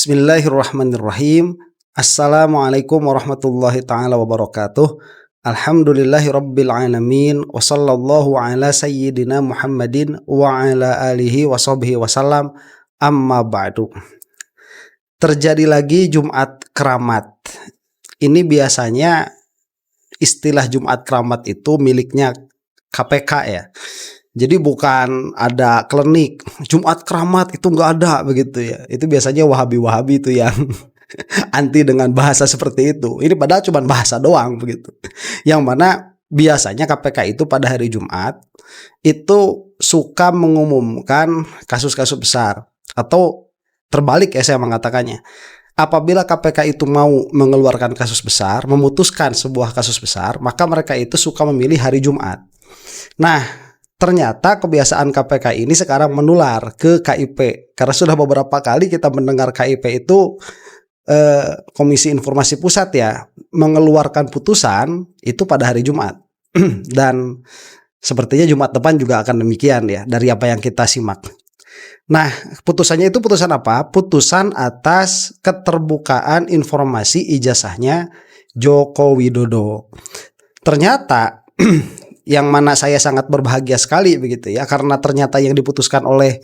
Bismillahirrahmanirrahim. Assalamualaikum warahmatullahi ta'ala wabarakatuh. Alhamdulillahi rabbil alamin. Wa sallallahu ala sayyidina Muhammadin wa ala alihi wa sahbihi wasallam. Amma ba'du. Terjadi lagi Jumat Keramat. Ini biasanya istilah Jumat Keramat itu miliknya KPK ya. Jadi bukan ada klinik Jumat Keramat, itu nggak ada begitu ya. Itu biasanya Wahabi-Wahabi itu yang anti dengan bahasa seperti itu. Ini padahal cuma bahasa doang begitu. Yang mana biasanya KPK itu pada hari Jumat itu suka mengumumkan kasus-kasus besar, atau terbalik ya saya mengatakannya. Apabila KPK itu mau mengeluarkan kasus besar, memutuskan sebuah kasus besar, maka mereka itu suka memilih hari Jumat. Nah, ternyata kebiasaan KPK ini sekarang menular ke KIP. Karena sudah beberapa kali kita mendengar KIP itu Komisi Informasi Pusat ya mengeluarkan putusan itu pada hari Jumat. Dan sepertinya Jumat depan juga akan demikian ya dari apa yang kita simak. Nah, putusannya itu putusan apa? Putusan atas keterbukaan informasi ijazahnya Joko Widodo. Ternyata yang mana saya sangat berbahagia sekali begitu ya, karena ternyata yang diputuskan oleh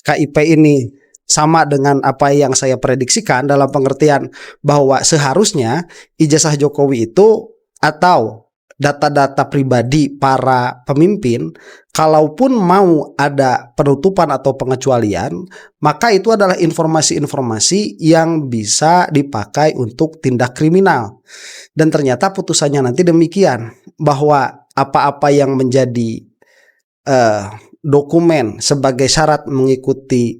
KIP ini sama dengan apa yang saya prediksikan, dalam pengertian bahwa seharusnya ijazah Jokowi itu atau data-data pribadi para pemimpin, kalaupun mau ada penutupan atau pengecualian, maka itu adalah informasi-informasi yang bisa dipakai untuk tindak kriminal. Dan ternyata putusannya nanti demikian, bahwa apa-apa yang menjadi dokumen sebagai syarat mengikuti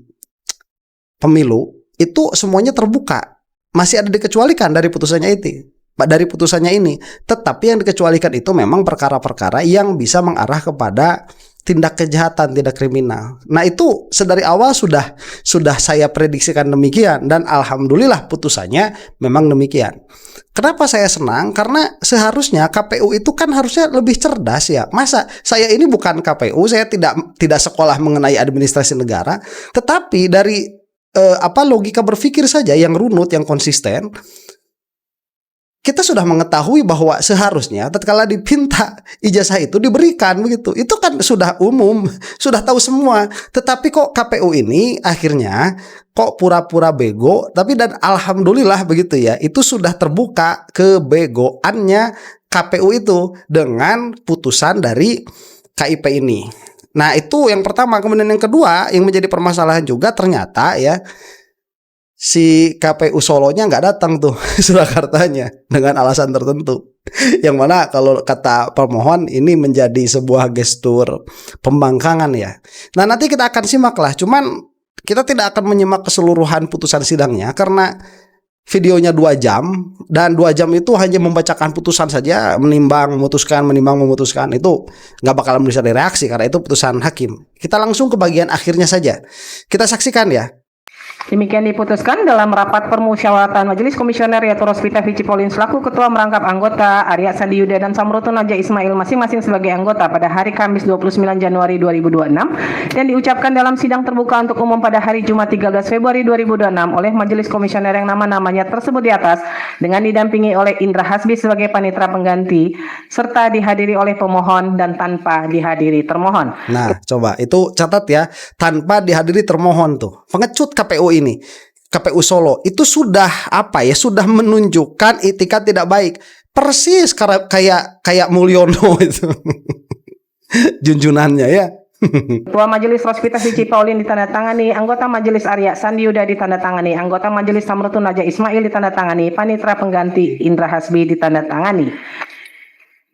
pemilu itu semuanya terbuka, masih ada dikecualikan dari putusannya ini. Tetapi yang dikecualikan itu memang perkara-perkara yang bisa mengarah kepada tindak kejahatan, tindak kriminal. Nah, itu sedari awal sudah saya prediksikan demikian, dan alhamdulillah putusannya memang demikian. Kenapa saya senang? Karena seharusnya KPU itu kan harusnya lebih cerdas ya. Masa saya ini bukan KPU, saya tidak sekolah mengenai administrasi negara, tetapi dari logika berpikir saja yang runut, yang konsisten, kita sudah mengetahui bahwa seharusnya tatkala dipinta ijazah itu diberikan begitu. Itu kan sudah umum, sudah tahu semua. Tetapi kok KPU ini akhirnya kok pura-pura bego, dan alhamdulillah begitu ya, itu sudah terbuka kebegoannya KPU itu dengan putusan dari KIP ini. Nah, itu yang pertama. Kemudian yang kedua yang menjadi permasalahan juga, ternyata ya si KPU Solonya nggak datang tuh Surakartanya dengan alasan tertentu, yang mana kalau kata pemohon ini menjadi sebuah gestur pembangkangan ya. Nah, nanti kita akan simak lah, cuman kita tidak akan menyimak keseluruhan putusan sidangnya karena videonya 2 jam, dan 2 jam itu hanya membacakan putusan saja, menimbang, memutuskan, itu nggak bakalan bisa direaksi karena itu putusan hakim. Kita langsung ke bagian akhirnya saja, kita saksikan ya. Demikian diputuskan dalam rapat permusyawaratan Majelis Komisioner yaitu Rospita Vici Pauline selaku Ketua merangkap anggota, Arya Sandi Yuda dan Samrutun Naja Ismail masing-masing sebagai anggota pada hari Kamis 29 Januari 2026 dan diucapkan dalam sidang terbuka untuk umum pada hari Jumat 13 Februari 2026 oleh Majelis Komisioner yang nama-namanya tersebut di atas dengan didampingi oleh Indra Hasbi sebagai panitera pengganti serta dihadiri oleh pemohon dan tanpa dihadiri termohon. Nah, coba itu catat ya, tanpa dihadiri termohon tuh. Pengecut KPU ini, KPU Solo itu sudah sudah menunjukkan itikat tidak baik, persis kayak Mulyono itu junjunannya ya. Ketua Majelis Rospita Vici Pauline ditandatangani, anggota Majelis Arya Sandi Yuda ditandatangani, anggota Majelis Samrutun Naja Ismail ditandatangani, panitera pengganti Indra Hasbi ditandatangani.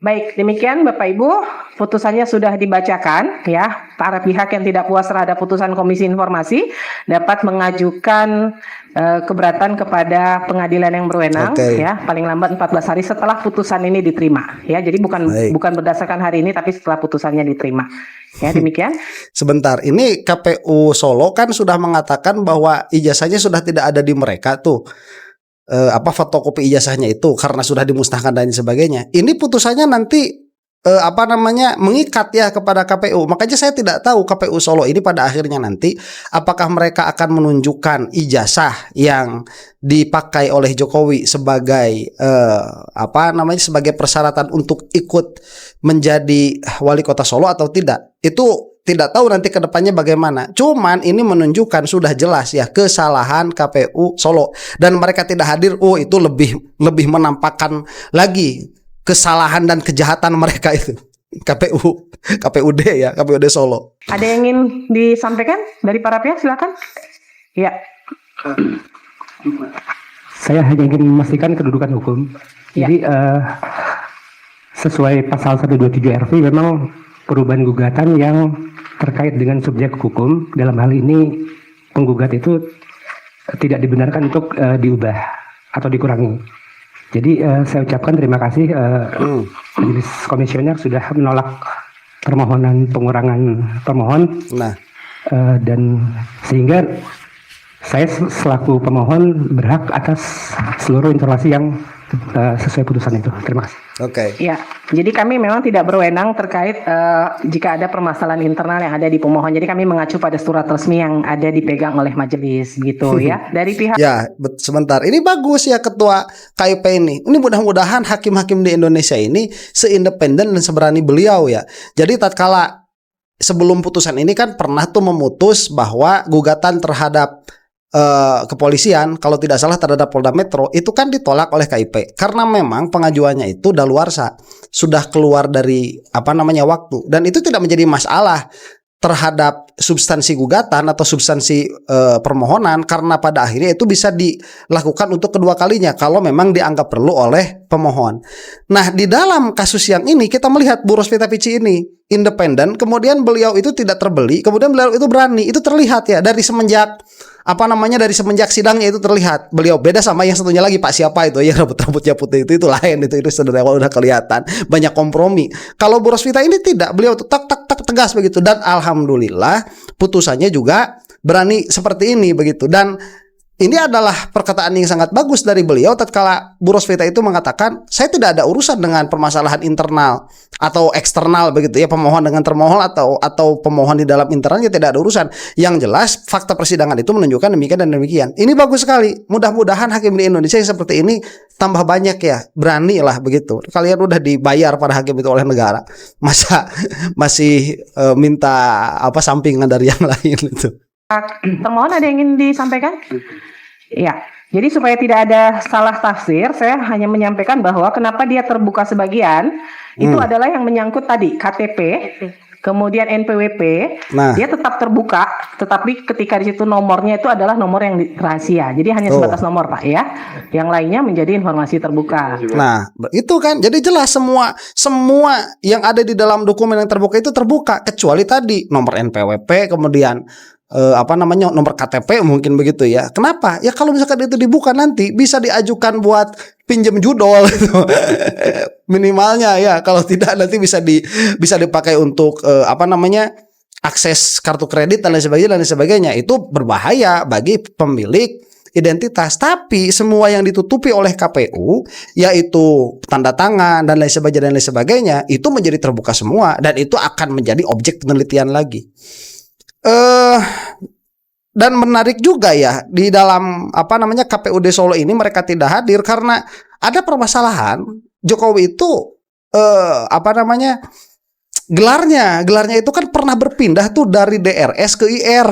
Baik, demikian Bapak Ibu, putusannya sudah dibacakan ya. Para pihak yang tidak puas terhadap putusan Komisi Informasi dapat mengajukan keberatan kepada pengadilan yang berwenang ya, paling lambat 14 hari setelah putusan ini diterima ya. Jadi bukan berdasarkan hari ini tapi setelah putusannya diterima. Ya, demikian. Sebentar, ini KPU Solo kan sudah mengatakan bahwa ijazahnya sudah tidak ada di mereka tuh. Fotokopi ijazahnya itu karena sudah dimusnahkan dan sebagainya. Ini putusannya nanti mengikat ya kepada KPU. Makanya saya tidak tahu KPU Solo ini pada akhirnya nanti apakah mereka akan menunjukkan ijazah yang dipakai oleh Jokowi sebagai sebagai persyaratan untuk ikut menjadi wali kota Solo atau tidak. Itu tidak tahu nanti ke depannya bagaimana. Cuman ini menunjukkan sudah jelas ya kesalahan KPU Solo, dan mereka tidak hadir. Oh, itu lebih menampakkan lagi kesalahan dan kejahatan mereka itu. KPUD ya, KPUD Solo. Ada yang ingin disampaikan dari para pihak, silakan. Ya. Saya hanya ingin memastikan kedudukan hukum. Ya. Jadi sesuai pasal 127 RV memang perubahan gugatan yang terkait dengan subjek hukum, dalam hal ini penggugat itu tidak dibenarkan untuk diubah atau dikurangi. Jadi saya ucapkan terima kasih Majelis Komisioner sudah menolak permohonan pengurangan pemohon. Nah, dan sehingga saya selaku pemohon berhak atas seluruh informasi yang sesuai putusan itu. Terima kasih. oke. Ya, jadi kami memang tidak berwenang terkait jika ada permasalahan internal yang ada di pemohon. Jadi kami mengacu pada surat resmi yang ada dipegang oleh majelis, gitu ya. Dari pihak Ya, sebentar. Ini bagus ya Ketua KIP ini. Ini mudah-mudahan hakim-hakim di Indonesia ini seindependen dan seberani beliau ya. Jadi tatkala sebelum putusan ini kan pernah tuh memutus bahwa gugatan terhadap kepolisian, kalau tidak salah terhadap Polda Metro, itu kan ditolak oleh KIP karena memang pengajuannya itu daluarsa, sudah keluar dari waktu, dan itu tidak menjadi masalah terhadap substansi gugatan atau substansi permohonan, karena pada akhirnya itu bisa dilakukan untuk kedua kalinya kalau memang dianggap perlu oleh pemohon. Nah, di dalam kasus yang ini kita melihat Bu Rosvita Pici ini independen, kemudian beliau itu tidak terbeli, kemudian beliau itu berani, itu terlihat ya dari semenjak dari semenjak sidangnya itu terlihat. Beliau beda sama yang satunya lagi, Pak siapa itu ya, rambutnya putih itu lain, itu sebenarnya udah kelihatan banyak kompromi. Kalau Bu Rosvita ini tidak, beliau tuh tak tegas begitu, dan alhamdulillah putusannya juga berani seperti ini begitu. Dan ini adalah perkataan yang sangat bagus dari beliau tatkala Bu Rosvita itu mengatakan, saya tidak ada urusan dengan permasalahan internal atau eksternal begitu ya, pemohon dengan termohon atau pemohon di dalam internalnya tidak ada urusan. Yang jelas fakta persidangan itu menunjukkan demikian dan demikian. Ini bagus sekali. Mudah-mudahan hakim di Indonesia yang seperti ini tambah banyak ya, berani lah begitu. Kalian udah dibayar para hakim itu oleh negara, masa masih minta sampingan dari yang lain itu. termohon ada yang ingin disampaikan? Ya, jadi supaya tidak ada salah tafsir, saya hanya menyampaikan bahwa kenapa dia terbuka sebagian, itu adalah yang menyangkut tadi KTP, kemudian NPWP, dia tetap terbuka, tetapi ketika di situ nomornya itu adalah nomor yang rahasia, jadi hanya sebatas nomor Pak ya, yang lainnya menjadi informasi terbuka. Nah, itu kan, jadi jelas semua yang ada di dalam dokumen yang terbuka itu terbuka, kecuali tadi nomor NPWP, kemudian nomor KTP mungkin begitu ya. Kenapa? Ya kalau misalkan itu dibuka nanti bisa diajukan buat pinjam judol gitu. Minimalnya ya, kalau tidak nanti bisa dipakai untuk akses kartu kredit dan lain sebagainya. Itu berbahaya bagi pemilik identitas. Tapi semua yang ditutupi oleh KPU, yaitu tanda tangan dan lain sebagainya, itu menjadi terbuka semua, dan itu akan menjadi objek penelitian lagi. Dan menarik juga ya, di dalam KPUD Solo ini mereka tidak hadir karena ada permasalahan. Jokowi itu gelarnya itu kan pernah berpindah tuh dari DRS ke IR.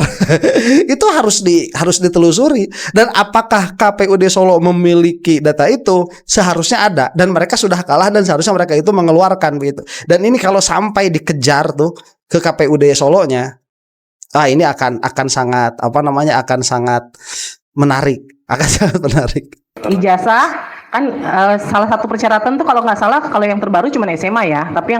Itu harus ditelusuri, dan apakah KPUD Solo memiliki data itu? Seharusnya ada, dan mereka sudah kalah, dan seharusnya mereka itu mengeluarkan begitu. Dan ini kalau sampai dikejar tuh ke KPUD Solonya, ini akan sangat menarik, Ijazah kan salah satu persyaratan tuh kalau nggak salah, kalau yang terbaru cuma SMA ya, tapi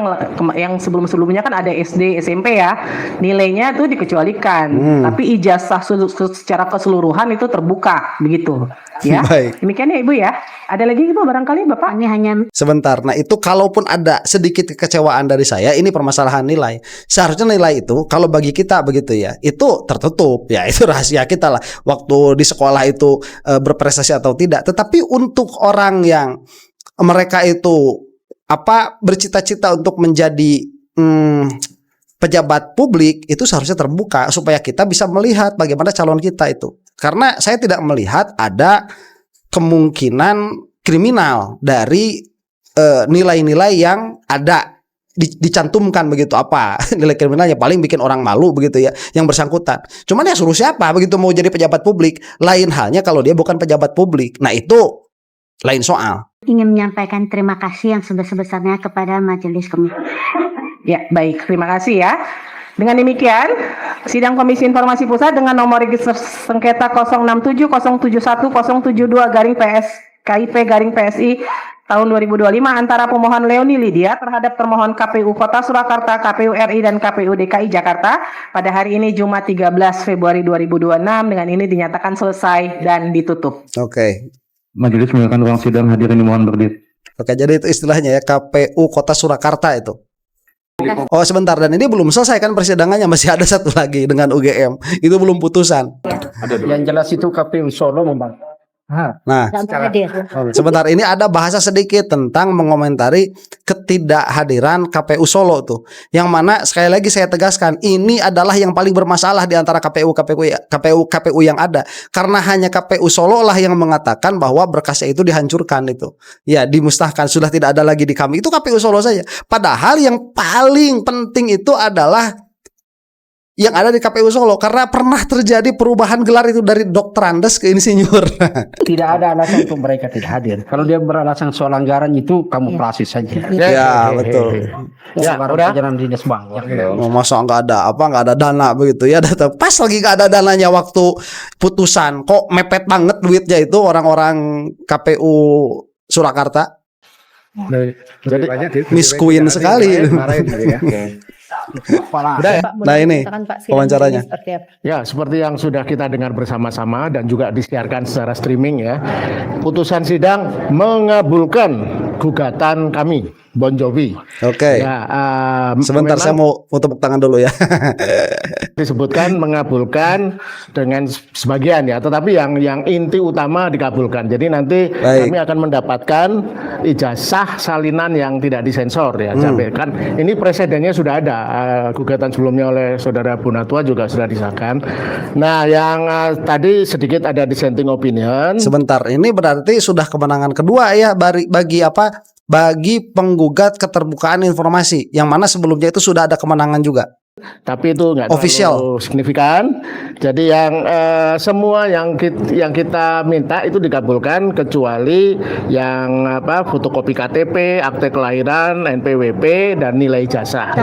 yang sebelumnya kan ada SD, SMP ya, nilainya tuh dikecualikan, tapi ijazah secara keseluruhan itu terbuka begitu ya. Baik. Demikian ya Ibu ya. Ada lagi Ibu barangkali Bapak? Ini hanya sebentar. Nah, itu kalaupun ada sedikit kekecewaan dari saya, ini permasalahan nilai. Seharusnya nilai itu kalau bagi kita begitu ya, itu tertutup ya, itu rahasia kita lah. Waktu di sekolah itu berprestasi atau tidak. Tetapi untuk orang yang mereka itu bercita-cita untuk menjadi pejabat publik itu seharusnya terbuka supaya kita bisa melihat bagaimana calon kita itu. Karena saya tidak melihat ada kemungkinan kriminal dari nilai-nilai yang ada dicantumkan begitu. Apa nilai kriminalnya, paling bikin orang malu begitu ya yang bersangkutan. Cuman ya suruh siapa begitu mau jadi pejabat publik. Lain halnya kalau dia bukan pejabat publik. Nah itu lain soal. Ingin menyampaikan terima kasih yang sebesar-besarnya kepada Majelis Komisi. Ya, baik. Terima kasih ya. Dengan demikian, sidang Komisi Informasi Pusat dengan nomor register sengketa 067071072 KIP PSI tahun 2025 antara pemohon Leoni Lydia terhadap termohon KPU Kota Surakarta, KPU RI dan KPU DKI Jakarta pada hari ini Jumat 13 Februari 2026 dengan ini dinyatakan selesai dan ditutup. Oke. Majelis menyilakan ruang sidang, hadirin dimohon berdiri. Oke, jadi itu istilahnya ya, KPU Kota Surakarta itu. Oh sebentar, dan ini belum selesai kan persidangannya, masih ada satu lagi dengan UGM. Itu belum putusan. Yang jelas itu KPU Solo membantah. Nah, sebentar, ini ada bahasa sedikit tentang mengomentari ketidakhadiran KPU Solo tuh. Yang mana sekali lagi saya tegaskan, ini adalah yang paling bermasalah di antara KPU yang ada. Karena hanya KPU Solo lah yang mengatakan bahwa berkasnya itu dihancurkan itu. Ya, dimusnahkan, sudah tidak ada lagi di kami. Itu KPU Solo saja. Padahal yang paling penting itu adalah yang ada di KPU Solo, karena pernah terjadi perubahan gelar itu dari dokterandes ke insinyur. Tidak ada alasan untuk mereka tidak hadir. Kalau dia beralasan soal anggaran itu kamuflase saja. Ya, betul. Ya, udah jalan dinas banyak. Masa nggak ada dana begitu ya, datang pas lagi nggak ada dananya waktu putusan, kok mepet banget duitnya itu orang-orang KPU Surakarta. Jadi Miskuin sekali. Udah ya? Nah ini wawancaranya. Ya, seperti yang sudah kita dengar bersama-sama dan juga disiarkan secara streaming ya. Putusan sidang mengabulkan gugatan kami, Bon Jovi. Oke. Ya, Sebentar, saya mau tepuk tangan dulu ya. disebutkan mengabulkan dengan sebagian ya, tetapi yang inti utama dikabulkan. Jadi nanti kami akan mendapatkan ijazah salinan yang tidak disensor ya. Kan ini presidennya sudah ada, gugatan sebelumnya oleh saudara Bunatua juga sudah disahkan. Nah, yang tadi sedikit ada dissenting opinion. Sebentar, ini berarti sudah kemenangan kedua ya bagi penggugat keterbukaan informasi, yang mana sebelumnya itu sudah ada kemenangan juga. Tapi itu nggak official, terlalu signifikan. Jadi yang semua yang kita minta itu dikabulkan kecuali yang fotokopi KTP, akte kelahiran, NPWP dan nilai ijazah.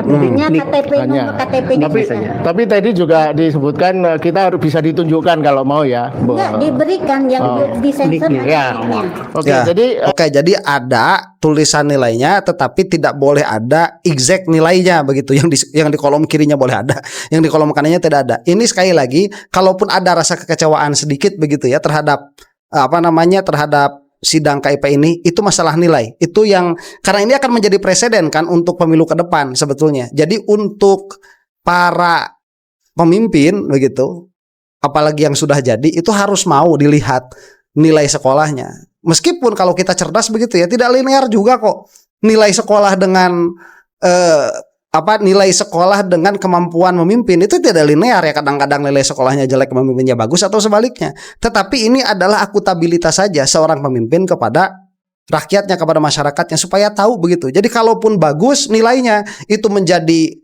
Tapi tadi juga disebutkan kita harus bisa ditunjukkan kalau mau ya. Enggak diberikan yang disensor. Ya. Jadi ada tulisan nilainya, tetapi tidak boleh ada exact nilainya begitu. Yang di kolom kirinya boleh ada, yang di kolom kanannya tidak ada. Ini sekali lagi, kalaupun ada rasa kekecewaan sedikit begitu ya terhadap terhadap sidang KIP ini, itu masalah nilai. Itu yang karena ini akan menjadi presiden kan untuk pemilu ke depan sebetulnya. Jadi untuk para pemimpin begitu, apalagi yang sudah jadi, itu harus mau dilihat nilai sekolahnya. Meskipun kalau kita cerdas begitu ya, tidak linear juga kok. Nilai sekolah dengan nilai sekolah dengan kemampuan memimpin itu tidak linear ya. Kadang-kadang nilai sekolahnya jelek, pemimpinnya bagus, atau sebaliknya. Tetapi ini adalah akuntabilitas saja seorang pemimpin kepada rakyatnya, kepada masyarakatnya, supaya tahu begitu. Jadi kalaupun bagus nilainya, itu menjadi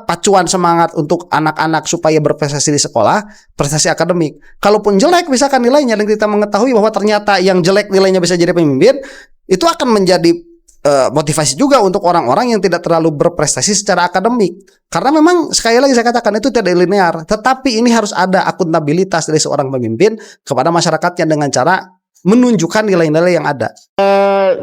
pacuan semangat untuk anak-anak supaya berprestasi di sekolah, prestasi akademik. Kalaupun jelek misalkan nilainya, dan kita mengetahui bahwa ternyata yang jelek nilainya bisa jadi pemimpin, itu akan menjadi motivasi juga untuk orang-orang yang tidak terlalu berprestasi secara akademik. Karena memang sekali lagi saya katakan itu tidak linear, tetapi ini harus ada akuntabilitas dari seorang pemimpin kepada masyarakatnya dengan cara menunjukkan nilai-nilai yang ada.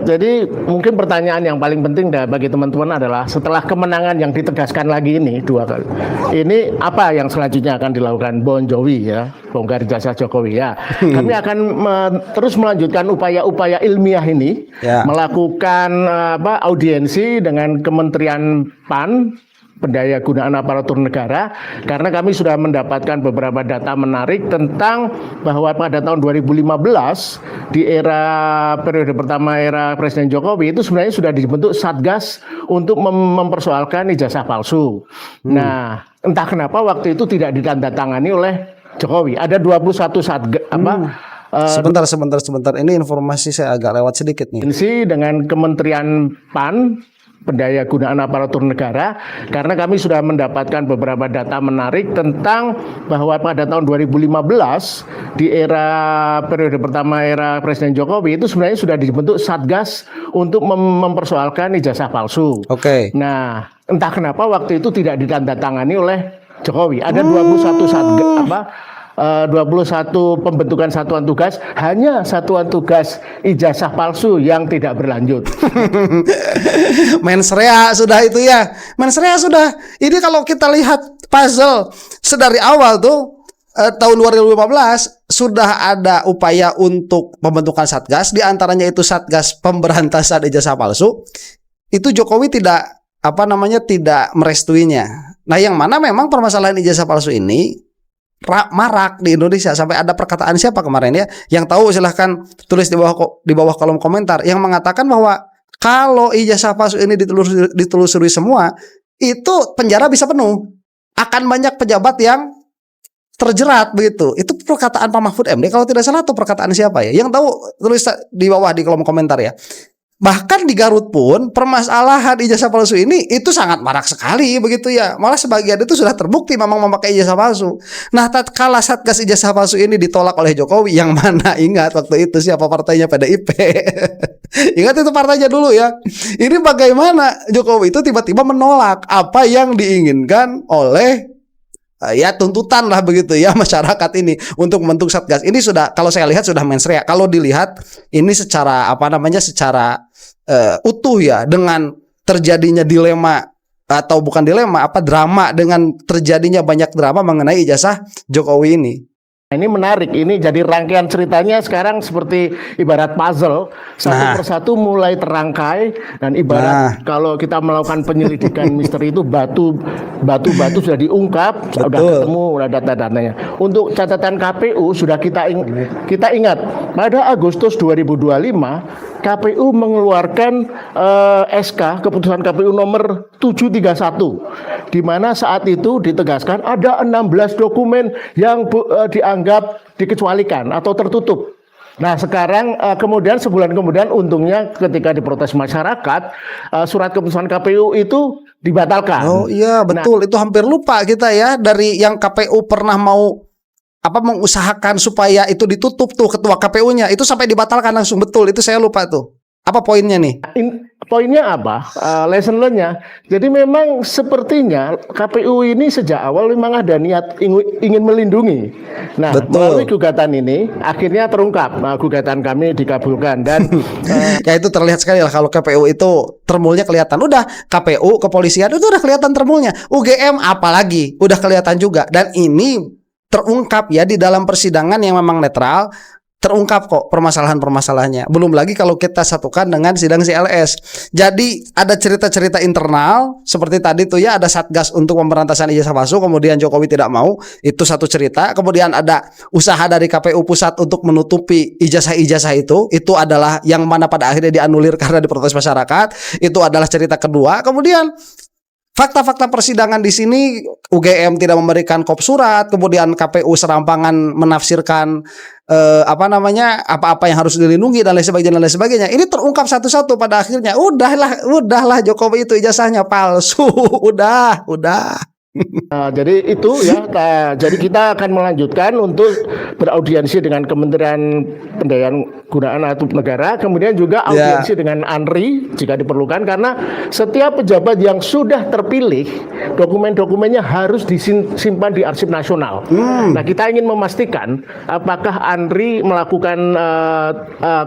Jadi mungkin pertanyaan yang paling penting bagi teman-teman adalah setelah kemenangan yang ditegaskan lagi ini 2 kali, ini apa yang selanjutnya akan dilakukan Bon Jovi ya, bongkar jasa Jokowi ya. Kami akan terus melanjutkan upaya-upaya ilmiah ini, melakukan audiensi dengan Kementerian PAN, pendaya gunaan aparatur negara, karena kami sudah mendapatkan beberapa data menarik tentang bahwa pada tahun 2015 di era periode pertama era Presiden Jokowi itu sebenarnya sudah dibentuk Satgas untuk mempersoalkan ijazah palsu. Nah, entah kenapa waktu itu tidak ditandatangani oleh Jokowi. Ada 21 satgas Sebentar. Ini informasi saya agak lewat sedikit nih. dengan Kementerian PAN, pendaya gunaan aparatur negara, karena kami sudah mendapatkan beberapa data menarik tentang bahwa pada tahun 2015 di era periode pertama era Presiden Jokowi itu sebenarnya sudah dibentuk Satgas untuk mempersoalkan ijazah palsu. Oke. Nah, entah kenapa waktu itu tidak ditandatangani oleh Jokowi. Ada 21 satgas 21 pembentukan satuan tugas, hanya satuan tugas ijazah palsu yang tidak berlanjut. Mensrea sudah itu ya. Mensrea sudah. Ini kalau kita lihat puzzle sedari awal tuh tahun 2015 sudah ada upaya untuk pembentukan satgas, di antaranya itu Satgas Pemberantasan Ijazah Palsu. Itu Jokowi tidak tidak merestuinya. Nah, yang mana memang permasalahan ijazah palsu ini marak di Indonesia, sampai ada perkataan siapa kemarin ya, yang tahu silahkan tulis di bawah kolom komentar, yang mengatakan bahwa kalau ijazah palsu ini ditelusuri semua, itu penjara bisa penuh, akan banyak pejabat yang terjerat begitu. Itu perkataan Pak Mahfud MD kalau tidak salah, atau perkataan siapa ya, yang tahu tulis di bawah di kolom komentar ya. Bahkan di Garut pun permasalahan ijazah palsu ini itu sangat marak sekali begitu ya. Malah sebagian itu sudah terbukti memang memakai ijazah palsu. Nah, tatkala Satgas ijazah palsu ini ditolak oleh Jokowi, yang mana ingat waktu itu siapa partainya, PDIP. Ingat itu partainya dulu ya. Ini bagaimana Jokowi itu tiba-tiba menolak apa yang diinginkan oleh ya tuntutan lah begitu ya masyarakat ini untuk membentuk Satgas. Ini sudah, kalau saya lihat sudah mensrea. Kalau dilihat ini secara secara utuh ya, dengan terjadinya dilema atau bukan dilema, drama, dengan terjadinya banyak drama mengenai ijazah Jokowi ini. Ini menarik, ini jadi rangkaian ceritanya sekarang seperti ibarat puzzle, satu persatu mulai terangkai, dan ibarat kalau kita melakukan penyelidikan misteri itu batu sudah diungkap, sudah ketemu, sudah data-datanya. Untuk catatan KPU sudah kita ingat pada Agustus 2025 KPU mengeluarkan SK keputusan KPU nomor 731, di mana saat itu ditegaskan ada 16 dokumen yang dianggap dikecualikan atau tertutup. Nah, sekarang kemudian sebulan kemudian untungnya ketika diprotes masyarakat, surat keputusan KPU itu dibatalkan. Oh iya betul, itu hampir lupa kita ya, dari yang KPU pernah mau mengusahakan supaya itu ditutup tuh ketua KPU-nya, itu sampai dibatalkan langsung. Betul, itu saya lupa tuh. Apa poinnya nih? Poinnya apa? Lesson learn-nya. Jadi memang sepertinya KPU ini sejak awal memang ada niat ingin melindungi. Nah, melalui gugatan ini akhirnya terungkap. Nah, gugatan kami dikabulkan dan ya itu terlihat sekali lah kalau KPU itu termulnya kelihatan. Udah KPU, kepolisian itu udah kelihatan termulnya. UGM apalagi udah kelihatan juga, dan ini terungkap ya di dalam persidangan yang memang netral, terungkap kok permasalahan-permasalahannya. Belum lagi kalau kita satukan dengan sidang CLS. Jadi ada cerita-cerita internal seperti tadi tuh ya, ada Satgas untuk pemberantasan ijazah palsu, kemudian Jokowi tidak mau, itu satu cerita. Kemudian ada usaha dari KPU pusat untuk menutupi ijazah-ijazah itu adalah yang mana pada akhirnya dianulir karena diprotes masyarakat. Itu adalah cerita kedua. Kemudian fakta-fakta persidangan di sini, UGM tidak memberikan kop surat, kemudian KPU serampangan menafsirkan apa-apa yang harus dilindungi dan lain sebagainya. Ini terungkap satu-satu pada akhirnya. Udahlah Jokowi itu ijazahnya palsu. udah. Jadi itu ya. Jadi kita akan melanjutkan untuk beraudiensi dengan Kementerian Pendayaan Gunaan Aparatur Negara, kemudian juga audiensi dengan ANRI jika diperlukan, karena setiap pejabat yang sudah terpilih dokumen-dokumennya harus disimpan di arsip nasional. Nah, kita ingin memastikan apakah ANRI melakukan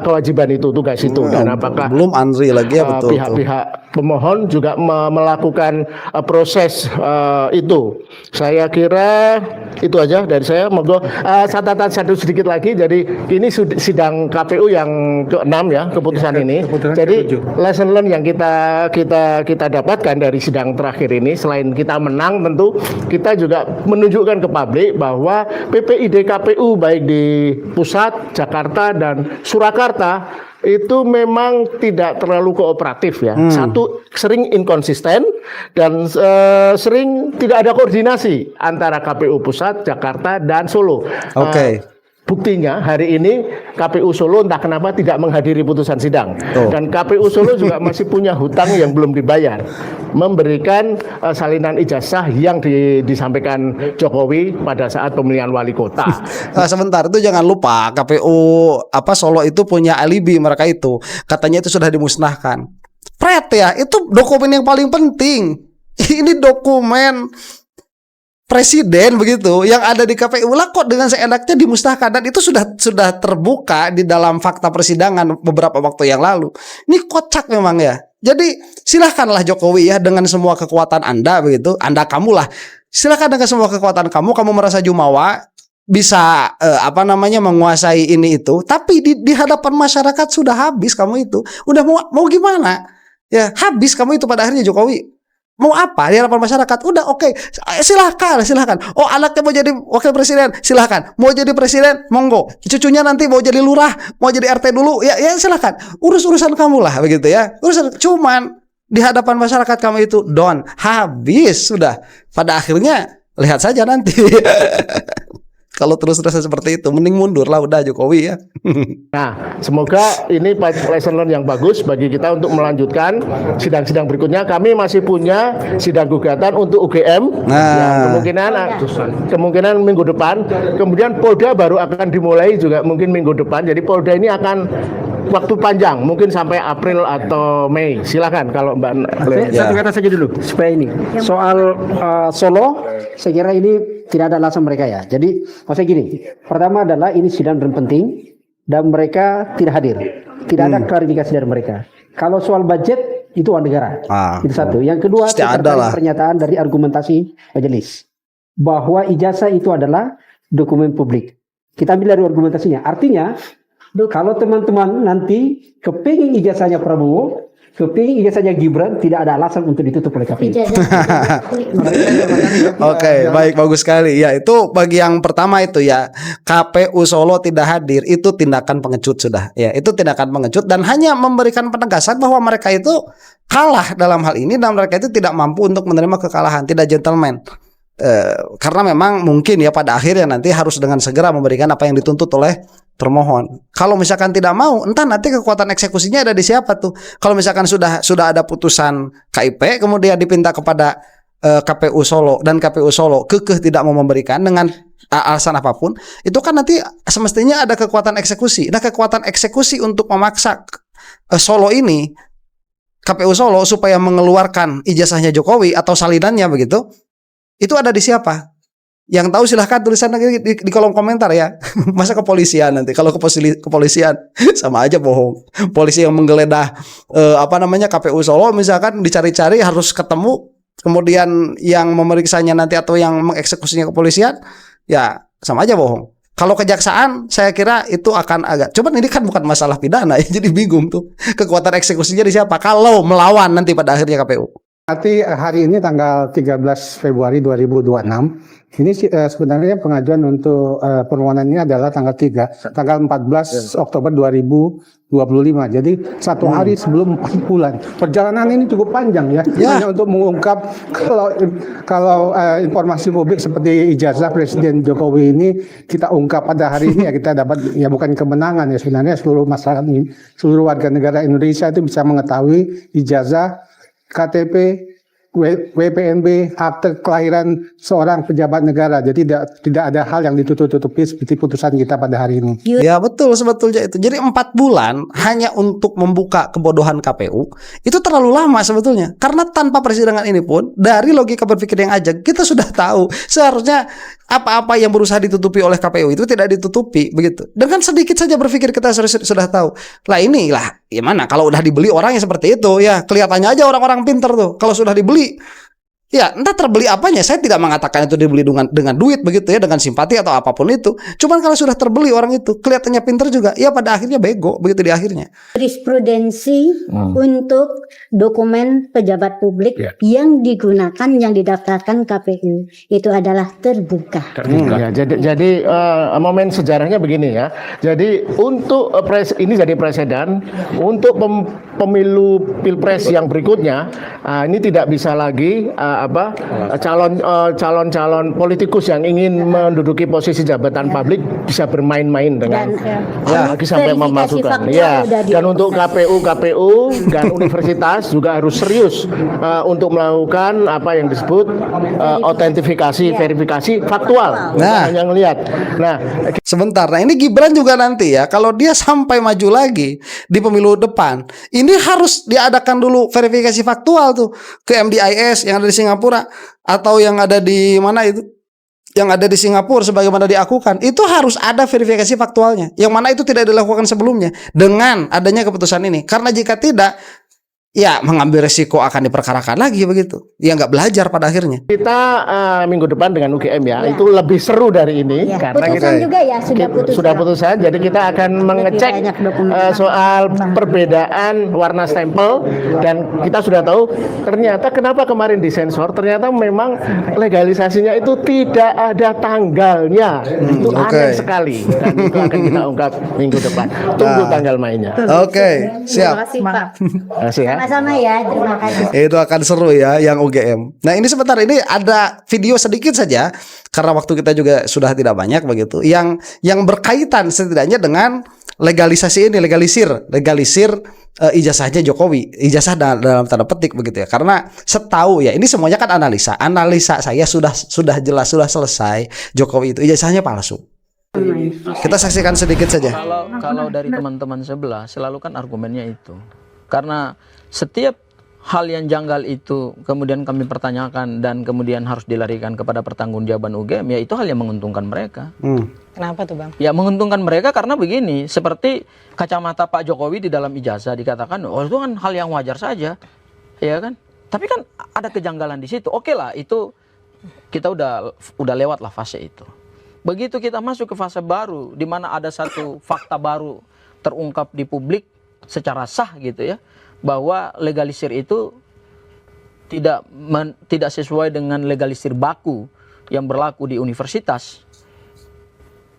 kewajiban itu, tugas itu, dan apakah belum ANRI lagi ya, betul. Pihak-pihak pemohon juga melakukan proses itu. Saya kira itu aja dari saya. Monggo catatan satu sedikit lagi. Jadi ini sidang KPU yang ke-6 ya keputusan ini. Jadi lesson learn yang kita dapatkan dari sidang terakhir ini, selain kita menang, tentu kita juga menunjukkan ke publik bahwa PPID KPU baik di pusat, Jakarta dan Surakarta itu memang tidak terlalu kooperatif ya. Satu, sering inkonsisten dan sering tidak ada koordinasi antara KPU pusat, Jakarta dan Solo. Oke. Buktinya hari ini KPU Solo entah kenapa tidak menghadiri putusan sidang. Dan KPU Solo juga masih punya hutang yang belum dibayar, memberikan salinan ijazah yang disampaikan Jokowi pada saat pemilihan wali kota. Sebentar, itu jangan lupa KPU Solo itu punya alibi, mereka itu katanya itu sudah dimusnahkan. Pret ya, itu dokumen yang paling penting. Ini dokumen presiden begitu yang ada di KPU lah, kok dengan seenaknya dimusnahkan, dan itu sudah terbuka di dalam fakta persidangan beberapa waktu yang lalu. Ini kocak memang ya. Jadi silahkanlah Jokowi ya, dengan semua kekuatan Anda begitu, kamulah. Silahkan dengan semua kekuatan kamu merasa jumawa bisa menguasai ini itu, tapi di hadapan masyarakat sudah habis kamu itu. Udah mau gimana? Ya, habis kamu itu pada akhirnya Jokowi. Mau apa di hadapan masyarakat? Udah oke. Silahkan. Oh, anaknya mau jadi wakil presiden, silahkan. Mau jadi presiden, monggo. Cucunya nanti mau jadi lurah, mau jadi RT dulu, ya silahkan. Urusan kamu lah begitu ya. Cuman di hadapan masyarakat kamu itu habis sudah. Pada akhirnya lihat saja nanti. Kalau terus-terusan seperti itu, mending mundur lah udah Jokowi ya. Nah, semoga ini lesson learn yang bagus bagi kita untuk melanjutkan sidang-sidang berikutnya. Kami masih punya sidang gugatan untuk UGM yang kemungkinan minggu depan. Kemudian Polda baru akan dimulai juga mungkin minggu depan. Jadi Polda ini akan waktu panjang, mungkin sampai April atau Mei. Silakan kalau Mbak. Satu kata saja dulu supaya ini soal Solo, saya kira ini tidak ada alasan mereka ya. Jadi maksudnya gini, pertama adalah ini sidang dan penting dan mereka tidak hadir, tidak ada klarifikasi dari mereka. Kalau soal budget itu uang negara, itu satu. Yang kedua, terkait pernyataan dari argumentasi majelis bahwa ijazah itu adalah dokumen publik. Kita ambil dari argumentasinya. Artinya kalau teman-teman nanti kepingin ijazahnya Prabowo, kepingin ijazahnya Gibran, tidak ada alasan untuk ditutup oleh KPU. Oke, baik, bagus sekali. Ya, itu bagi yang pertama itu ya, KPU Solo tidak hadir, itu tindakan pengecut sudah. Ya, itu tindakan pengecut dan hanya memberikan penegasan bahwa mereka itu kalah dalam hal ini dan mereka itu tidak mampu untuk menerima kekalahan, tidak gentleman. Karena memang mungkin ya pada akhirnya nanti harus dengan segera memberikan apa yang dituntut oleh termohon. Kalau misalkan tidak mau, entah nanti kekuatan eksekusinya ada di siapa tuh. Kalau misalkan sudah ada putusan KIP kemudian dipinta kepada KPU Solo dan KPU Solo kekeh tidak mau memberikan dengan alasan apapun, itu kan nanti semestinya ada kekuatan eksekusi. Nah, kekuatan eksekusi untuk memaksa Solo ini, KPU Solo supaya mengeluarkan ijazahnya Jokowi atau salinannya begitu, itu ada di siapa? Yang tahu silahkan tulisan di kolom komentar ya. Masa kepolisian nanti? Kalau kepolisian sama aja bohong. Polisi yang menggeledah KPU Solo misalkan dicari-cari harus ketemu, kemudian yang memeriksanya nanti atau yang mengeksekusinya kepolisian, ya sama aja bohong. Kalau kejaksaan saya kira itu akan agak. Cuman ini kan bukan masalah pidana ya, jadi bingung tuh. Kekuatan eksekusinya di siapa? Kalau melawan nanti pada akhirnya KPU. Nanti hari ini tanggal 13 Februari 2026, ini sebenarnya pengajuan untuk permohonan ini adalah tanggal 14 Oktober 2025. Jadi satu hari sebelum 4 bulan. Perjalanan ini cukup panjang ya. Hanya untuk mengungkap kalau informasi publik seperti ijazah Presiden Jokowi ini kita ungkap pada hari ini ya, kita dapat ya bukan kemenangan ya, sebenarnya seluruh masyarakat ini, seluruh warga negara Indonesia itu bisa mengetahui ijazah, KTP, WPNB, akte kelahiran seorang pejabat negara. Jadi tidak ada hal yang ditutup-tutupi seperti putusan kita pada hari ini. Ya betul, sebetulnya itu. Jadi 4 bulan hanya untuk membuka kebodohan KPU itu terlalu lama sebetulnya. Karena tanpa persidangan ini pun dari logika berpikir yang ajak kita sudah tahu seharusnya apa-apa yang berusaha ditutupi oleh KPU itu tidak ditutupi begitu. Dengan sedikit saja berpikir kita sudah tahu. Lah inilah gimana kalau udah dibeli orang yang seperti itu ya, kelihatannya aja orang-orang pinter tuh. Kalau sudah dibeli Ya, entah terbeli apanya. Saya tidak mengatakan itu dibeli dengan duit begitu ya, dengan simpati atau apapun itu. Cuman kalau sudah terbeli orang itu, kelihatannya pintar juga, ya pada akhirnya bego begitu di akhirnya. Jurisprudensi untuk dokumen pejabat publik yang digunakan, yang didaftarkan KPU itu adalah terbuka. Ya, jadi momen sejarahnya begini ya. Jadi untuk ini jadi presiden untuk pemilu pilpres yang berikutnya, ini tidak bisa lagi calon politikus yang ingin menduduki posisi jabatan publik bisa bermain-main dengan lagi sampai memasukkan. Ya, dan untuk KPU dan universitas juga harus serius untuk melakukan apa yang disebut autentifikasi, verifikasi faktual. Nah, yang lihat. Nah, sebentar. Nah, ini Gibran juga nanti ya, kalau dia sampai maju lagi di pemilu depan, ini harus diadakan dulu verifikasi faktual tuh ke MDIS yang ada di Singapura atau yang ada di mana itu, yang ada di Singapura sebagaimana diakukan. Itu harus ada verifikasi faktualnya, yang mana itu tidak dilakukan sebelumnya dengan adanya keputusan ini. Karena jika tidak, ya mengambil resiko akan diperkarakan lagi begitu. Ya nggak belajar pada akhirnya. Kita minggu depan dengan UGM ya, itu lebih seru dari ini karena Putusan kita juga ya sudah putusan. Jadi kita akan mengecek soal perbedaan warna stempel, dan kita sudah tahu ternyata kenapa kemarin disensor, ternyata memang legalisasinya itu tidak ada tanggalnya. Itu aneh sekali, dan itu akan kita ungkap minggu depan. Tunggu tanggal mainnya. Oke, siap. Terima Kasih ya. Sama-sama ya, terima kasih. Itu akan seru ya yang UGM. Nah, ini sebentar, ini ada video sedikit saja karena waktu kita juga sudah tidak banyak begitu. Yang berkaitan setidaknya dengan legalisasi ini, legalisir ijazahnya Jokowi, ijazah dalam tanda petik begitu ya. Karena setahu ya, ini semuanya kan analisa saya sudah jelas, sudah selesai, Jokowi itu ijazahnya palsu. Kita saksikan sedikit saja. Kalau dari teman-teman sebelah selalu kan argumennya itu. Karena setiap hal yang janggal itu kemudian kami pertanyakan dan kemudian harus dilarikan kepada pertanggungjawaban UGM, ya itu hal yang menguntungkan mereka. Kenapa tuh Bang? Ya menguntungkan mereka karena begini, seperti kacamata Pak Jokowi di dalam ijazah dikatakan, oh itu kan hal yang wajar saja, ya kan? Tapi kan ada kejanggalan di situ. Oke lah, itu kita udah lewat lah fase itu. Begitu kita masuk ke fase baru, di mana ada satu fakta baru terungkap di publik secara sah gitu ya, bahwa legalisir itu tidak sesuai dengan legalisir baku yang berlaku di universitas.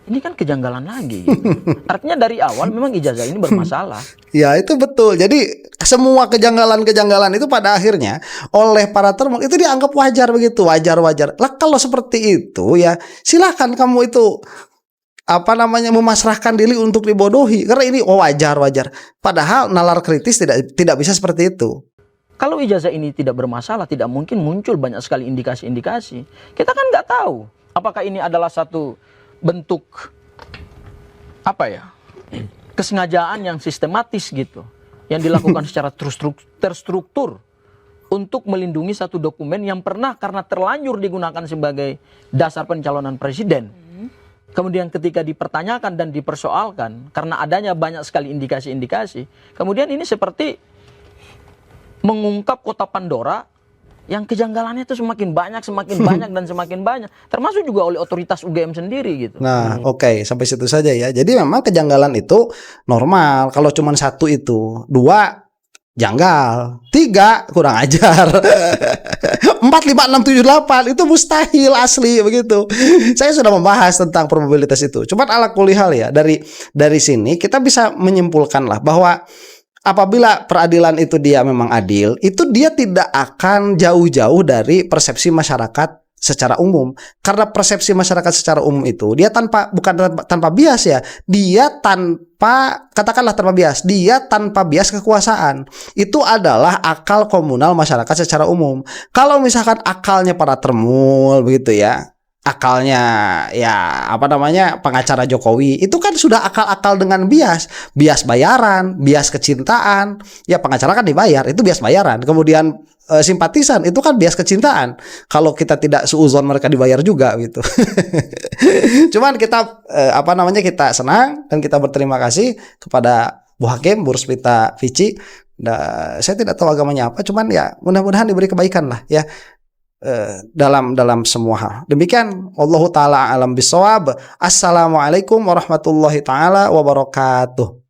Ini kan kejanggalan lagi gitu. Artinya dari awal memang ijazah ini bermasalah. Ya itu betul. Jadi semua kejanggalan itu pada akhirnya oleh para termohon itu dianggap wajar begitu, wajar. Lah kalau seperti itu ya silakan kamu itu memasrahkan diri untuk dibodohi karena ini wajar. Padahal nalar kritis tidak bisa seperti itu. Kalau ijazah ini tidak bermasalah, tidak mungkin muncul banyak sekali indikasi-indikasi. Kita kan nggak tahu apakah ini adalah satu bentuk kesengajaan yang sistematis gitu, yang dilakukan secara terstruktur untuk melindungi satu dokumen yang pernah karena terlanjur digunakan sebagai dasar pencalonan presiden. Kemudian ketika dipertanyakan dan dipersoalkan karena adanya banyak sekali indikasi-indikasi, kemudian ini seperti mengungkap kotak Pandora yang kejanggalannya itu semakin banyak dan semakin banyak, termasuk juga oleh otoritas UGM sendiri gitu. Nah, oke, sampai situ saja ya. Jadi memang kejanggalan itu normal. Kalau cuma satu itu, 2 janggal, 3 kurang ajar, 4, 5, 6, 7, 8 itu mustahil asli begitu. Saya sudah membahas tentang probabilitas itu. Cuman ala kulli hal ya, dari sini kita bisa menyimpulkan lah bahwa apabila peradilan itu dia memang adil, itu dia tidak akan jauh-jauh dari persepsi masyarakat secara umum. Karena persepsi masyarakat secara umum itu dia bukan tanpa bias ya. Dia tanpa bias kekuasaan. Itu adalah akal komunal masyarakat secara umum. Kalau misalkan akalnya para termul begitu ya, akalnya ya pengacara Jokowi itu kan sudah akal-akal dengan bias bayaran, bias kecintaan. Ya pengacara kan dibayar, itu bias bayaran. Kemudian simpatisan itu kan bias kecintaan. Kalau kita tidak suuzon mereka dibayar juga gitu. Cuman kita kita senang dan kita berterima kasih kepada Bu Hakim, Bu Rusmita Vici. Saya tidak tahu agamanya apa, cuman ya mudah-mudahan diberi kebaikan lah ya. dalam semua hal. Demikian, Allahu taala alam bisawab. Assalamualaikum warahmatullahi taala wabarakatuh.